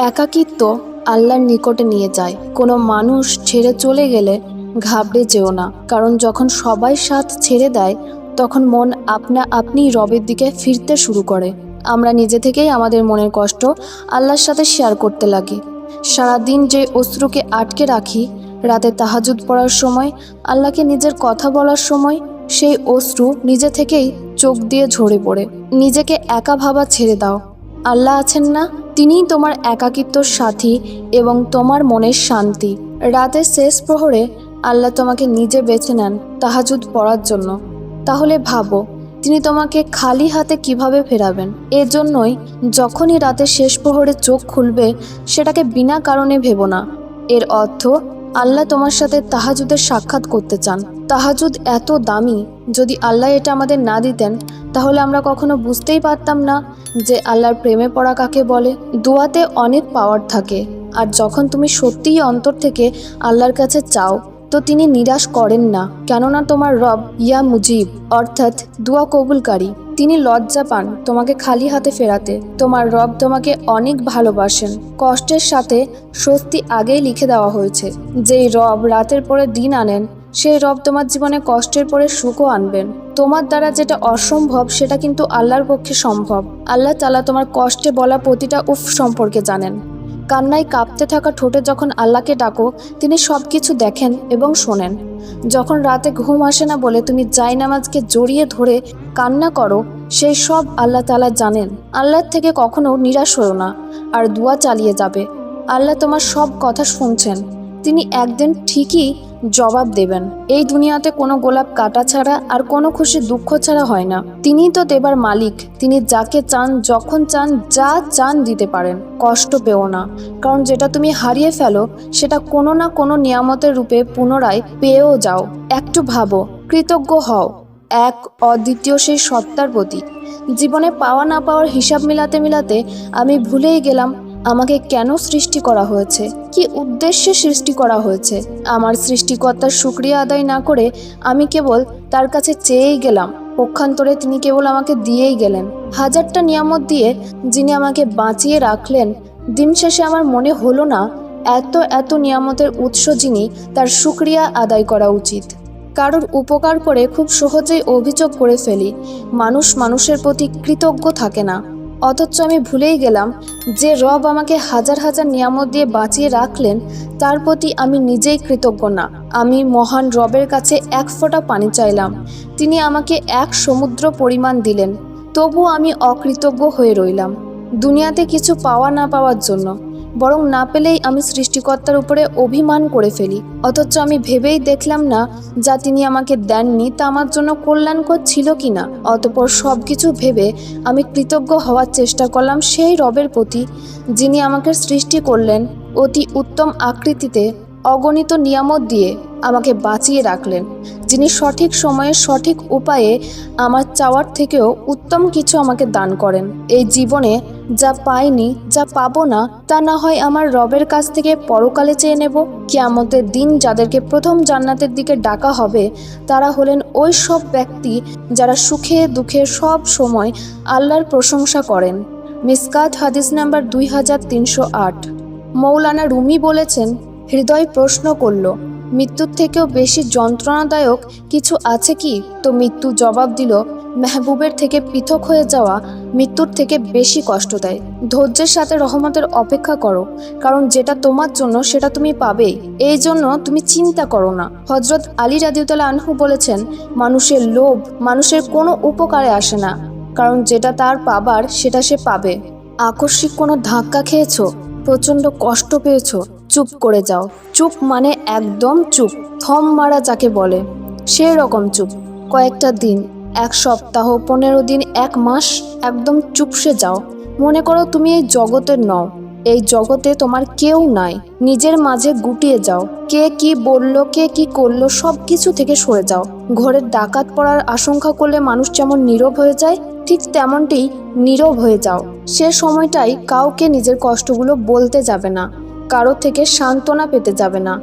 একাকিত্ব আল্লাহর নিকটে নিয়ে যায়। কোনো মানুষ ছেড়ে চলে গেলে ঘাবড়ে যেও না, কারণ যখন সবাই সাথ ছেড়ে দেয় তখন মন আপনা আপনি রবের দিকে ফিরতে শুরু করে। আমরা নিজে থেকেই আমাদের মনের কষ্ট আল্লাহর সাথে শেয়ার করতে লাগি। সারাদিন যে অশ্রুকে আটকে রাখি, রাতে তাহাজ্জুদ পড়ার সময়, আল্লাহকে নিজের কথা বলার সময়, সেই অশ্রু নিজে থেকেই চোখ দিয়ে ঝরে পড়ে। নিজেকে একা ভাবা ছেড়ে দাও। আল্লাহ আছেন না, তিনিই তোমার একাকিত্বর সাথী এবং তোমার মনের শান্তি। রাতের শেষ প্রহরে আল্লাহ তোমাকে নিজে বেছে নেন তাহাজ্জুদ পড়ার জন্য। তাহলে ভাবো তিনি তোমাকে খালি হাতে কিভাবে ফেরাবেন। এজন্যই যখনই রাতের শেষ প্রহরে চোখ খুলবে, সেটাকে বিনা কারণে ভেবো না। এর অর্থ আল্লাহ তোমার সাথে তাহাজ্জুদের সাক্ষাৎ করতে চান। তাহাজ্জুদ এত দামি, যদি আল্লাহ এটা আমাদের না দিতেন তাহলে আমরা কখনো বুঝতেই পারতাম না যে আল্লাহর প্রেমে পড়া কাকে বলে। দোয়াতে অনেক পাওয়ার থাকে, আর যখন তুমি সত্যিই অন্তর থেকে আল্লাহর কাছে চাও তো তিনি নিরাশ করেন না। কেননা তোমার রব ইয়া মুজিব, অর্থাৎ দোয়া কবুলকারী। তিনি লজ্জা পান তোমাকে খালি হাতে ফেরাতে। তোমার রব তোমাকে অনেক ভালোবাসেন। কষ্টের সাথে স্বস্তি আগেই লিখে দেওয়া হয়েছে। যেই রব রাতের পরে দিন আনেন, সেই রব তোমার জীবনে কষ্টের পরে সুখও আনবেন। তোমার দ্বারা যেটা অসম্ভব সেটা কিন্তু আল্লাহর পক্ষে সম্ভব। আল্লাহ তাআলা তোমার কষ্টে বলা প্রতিটা উফ সম্পর্কে জানেন। কান্নায় কাঁপতে থাকা ঠোঁটে যখন আল্লাহকে ডাকো, তিনি সব কিছু দেখেন এবং শোনেন। যখন রাতে ঘুম আসে না বলে তুমি জায়নামাজকে জড়িয়ে ধরে কান্না করো, সেই সব আল্লাহ তাআলা জানেন। আল্লাহর থেকে কখনো নিরাশ হও না, আর দোয়া চালিয়ে যাবে। আল্লাহ তোমার সব কথা শুনছেন। তিনি একদিন ঠিকই জবাব দেবেন। এই দুনিয়াতে কোনো গোলাপ কাটা ছাড়া আর কোনো খুশি দুঃখ ছাড়া হয় না। তিনিই তো দেবার মালিক। তিনি যাকে চান, যখন চান, যা চান দিতে পারেন। কষ্ট পেও না, কারণ যেটা তুমি হারিয়ে ফেলো সেটা কোনো না কোনো নিয়ামতের রূপে পুনরায় পেয়েও যাও। একটু ভাবো, কৃতজ্ঞ হও এক অদ্বিতীয় সেই সত্তার প্রতি। জীবনে পাওয়া না পাওয়ার হিসাব মিলাতে মিলাতে আমি ভুলেই গেলাম আমাকে কেন সৃষ্টি করা হয়েছে, কি উদ্দেশ্যে সৃষ্টি করা হয়েছে। আমার সৃষ্টিকর্তার শুকরিয়া আদায় না করে আমি কেবল তার কাছে চেয়েই গেলাম, পক্ষান্তরে তিনি কেবল আমাকে দিয়েই গেলেন। হাজারটা নিয়ামত দিয়ে যিনি আমাকে বাঁচিয়ে রাখলেন, দিন শেষে আমার মনে হলো না এত এত নিয়ামতের উৎস যিনি, তার শুকরিয়া আদায় করা উচিত। কারোর উপকার করে খুব সহজেই অভিযোগ করে ফেলি। মানুষ মানুষের প্রতি কৃতজ্ঞ থাকে না। অথচ আমি ভুলেই গেলাম যে রব আমাকে হাজার হাজার নিয়ামত দিয়ে বাঁচিয়ে রাখলেন, তার প্রতি আমি নিজেই কৃতজ্ঞ না। আমি মহান রবের কাছে এক ফোঁটা পানি চাইলাম, তিনি আমাকে এক সমুদ্র পরিমাণ দিলেন, তবু আমি অকৃতজ্ঞ হয়ে রইলাম। দুনিয়াতে কিছু পাওয়া না পাওয়ার জন্য, বরং না পেলেই আমি সৃষ্টিকর্তার উপরে অভিমান করে ফেলি। অথচ আমি ভেবেই দেখলাম না যা তিনি আমাকে দেননি তা আমার জন্য কল্যাণকর ছিল কিনা। অতঃপর সব কিছু ভেবে আমি কৃতজ্ঞ হওয়ার চেষ্টা করলাম সেই রবের প্রতি, যিনি আমাকে সৃষ্টি করলেন অতি উত্তম আকৃতিতে, অগণিত নিয়ামত দিয়ে আমাকে বাঁচিয়ে রাখলেন, যিনি সঠিক সময়ে সঠিক উপায়ে আমার চাওয়ার থেকেও উত্তম কিছু আমাকে দান করেন। এই জীবনে যা পাইনি, যা পাবো না, তা না হয় আমার রবের কাছ থেকে পরকালে চেয়ে নেব। কিয়ামতের দিন যাদেরকে প্রথম জান্নাতের দিকে ডাকা হবে, তারা হলেন ওই সব ব্যক্তি যারা সুখে দুঃখে সব সময় আল্লাহর প্রশংসা করেন। মিসকাত হাদিস নাম্বার 2308। মৌলানা রুমি বলেছেন, হৃদয় প্রশ্ন করল, মৃত্যুর থেকেও বেশি যন্ত্রণাদায়ক কিছু আছে কি? তো মৃত্যু জবাব দিল, মেহবুবের থেকে পৃথক হয়ে যাওয়া মৃত্যুর থেকে বেশি কষ্ট দেয়। ধৈর্যের সাথে রহমতের অপেক্ষা করো, কারণ যেটা তোমার জন্য সেটা তুমি পাবেই। এই জন্য তুমি চিন্তা করো না। হযরত আলী রাদিয়াল্লাহু আনহু বলেছেন, মানুষের লোভ মানুষের কোনো উপকারে আসে না, কারণ যেটা তার পাবার সেটা সে পাবে। আকস্মিক কোনো ধাক্কা খেয়েছো, প্রচণ্ড কষ্ট পেয়েছো, চুপ করে যাও। চুপ মানে একদম চুপ, থম মারা যাকে বলে সেই রকম চুপ। কয়েকটা দিন, এক সপ্তাহ, 15 দিন, 1 মাস একদম চুপসে যাও। মনে করো তুমি এই জগতের নও, এই জগতে তোমার কেউ নাই। নিজের মাঝে গুটিয়ে যাও। কে কি বললো, কে কি করলো, সব কিছু থেকে সরে যাও। ঘরের ডাকাত পড়ার আশঙ্কা করলে মানুষ যেমন নীরব হয়ে যায়, ঠিক তেমনটি নীরব হয়ে যাও। সে সময়টাই কাউকে নিজের কষ্টগুলো বলতে যাবে না, কারো থেকে সান্ত্বনা পেতে যাবে না।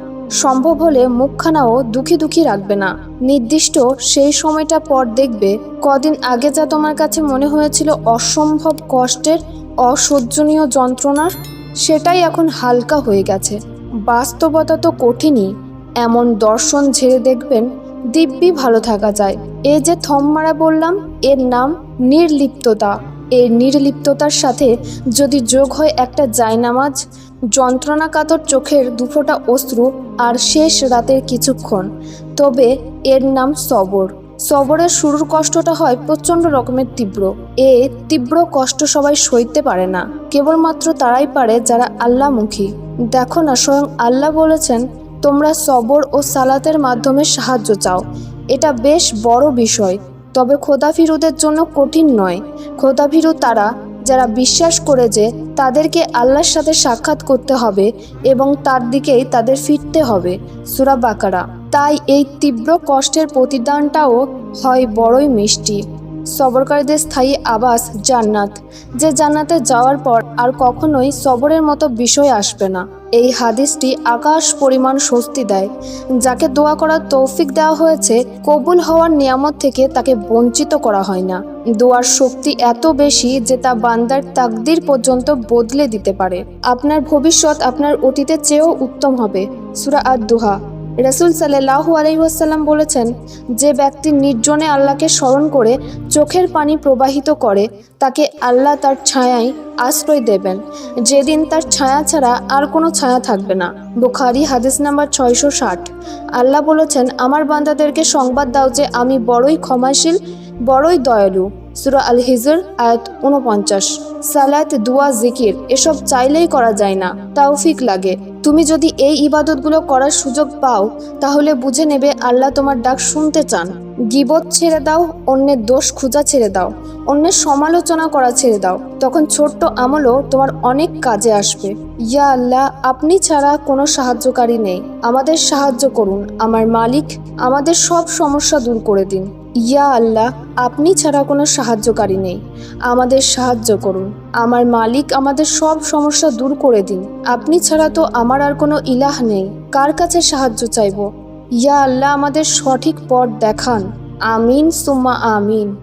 সম্ভব হলে মুখখানাও দুঃখী দুঃখী রাখবে না। নির্দিষ্ট সেই সময়টা পর দেখবে কদিন আগে যা তোমার কাছে মনে হয়েছিল অসম্ভব কষ্টের, অসহ্যনীয় যন্ত্রণার, সেটাই এখন হালকা হয়ে গেছে। বাস্তবতা তো কঠিনই। এমন দর্শন ঝেড়ে দেখবেন দিব্যি ভালো থাকা যায়। এই যে থম মারা বললাম, এর নাম নির্লিপ্ততা। এই নির্লিপ্ততার সাথে যদি যোগ হয় একটা জায়নামাজ, যন্ত্রণাকাতর চোখের দুফোঁটা অশ্রু আর শেষ রাতের কিছুক্ষণ, তবে এর নাম সবর। সবরের শুরুর কষ্টটা হয় প্রচণ্ড রকমের তীব্র। এ তীব্র কষ্ট সবাই সইতে পারে না, কেবলমাত্র তারাই পারে যারা আল্লাহমুখী। দেখো না, স্বয়ং আল্লাহ বলেছেন তোমরা সবর ও সালাতের মাধ্যমে সাহায্য চাও। এটা বেশ বড় বিষয়, তবে খোদাভীরুদের জন্য কঠিন নয়। খোদাভীরু তারা যারা বিশ্বাস করে যে তাদেরকে আল্লাহর সাথে সাক্ষাৎ করতে হবে এবং তার দিকেই তাদের ফিরতে হবে। সূরা বাকারা। তাই এই তীব্র কষ্টের প্রতিদানটাও হয় বড়ই মিষ্টি। সবরকারীদের স্থায়ী আবাস জান্নাত, যে জান্নাতে যাওয়ার পর আর কখনোই সবরের মতো বিষয় আসবে না। এই হাদিসটি আকাশ পরিমাণ স্বস্তি দেয়। যাকে দোয়া করার তৌফিক দেওয়া হয়েছে, কবুল হওয়ার নিয়ামত থেকে তাকে বঞ্চিত করা হয় না। দোয়ার শক্তি এত বেশি যে তা বান্দার তাকদির পর্যন্ত বদলে দিতে পারে। আপনার ভবিষ্যৎ আপনার অতীতের চেয়েও উত্তম হবে। সূরা আদ-দুহা। রাসূল সাল্লাল্লাহু আলাইহি ওয়াসাল্লাম বলেছেন, যে ব্যক্তি নির্জনে আল্লাহকে স্মরণ করে চোখের পানি প্রবাহিত করে তাকে আল্লাহ তার ছায়ায় আশ্রয় দেবেন, যেদিন তার ছায়া ছাড়া আর কোনো ছায়া থাকবে না। বুখারী হাদিস নাম্বার 660। আল্লাহ বলেছেন, আমার বান্দাদেরকে সংবাদ দাও যে আমি বড়ই ক্ষমাশীল, বড়ই দয়ালু। সূরা আল হিজর আয়াত 49। সালাত, দুয়া, জিকির এসব চাইলেই করা যায় না, তৌফিক লাগে। তুমি যদি এই ইবাদতগুলো করার সুযোগ পাও তাহলে বুঝে নেবে আল্লাহ তোমার ডাক শুনতে চান। গীবত ছেড়ে দাও, অন্যের দোষ খোঁজা ছেড়ে দাও, অন্যের সমালোচনা করা ছেড়ে দাও। তখন ছোট্ট আমলও তোমার অনেক কাজে আসবে। ইয়া আল্লাহ, আপনি ছাড়া কোনো সাহায্যকারী নেই, আমাদের সাহায্য করুন। আমার মালিক, আমাদের সব সমস্যা দূর করে দিন। ইয়া আল্লাহ, আপনি ছাড়া কোনো সাহায্যকারী নেই, আমাদের সাহায্য করুন। আমার মালিক, আমাদের সব সমস্যা দূর করে দিন। আপনি ছাড়া তো আমার আর কোনো ইলাহ নেই, কার কাছে সাহায্য চাইব? ইয়া আল্লাহ, আমাদের সঠিক পথ দেখান। আমিন সুম্মা আমিন।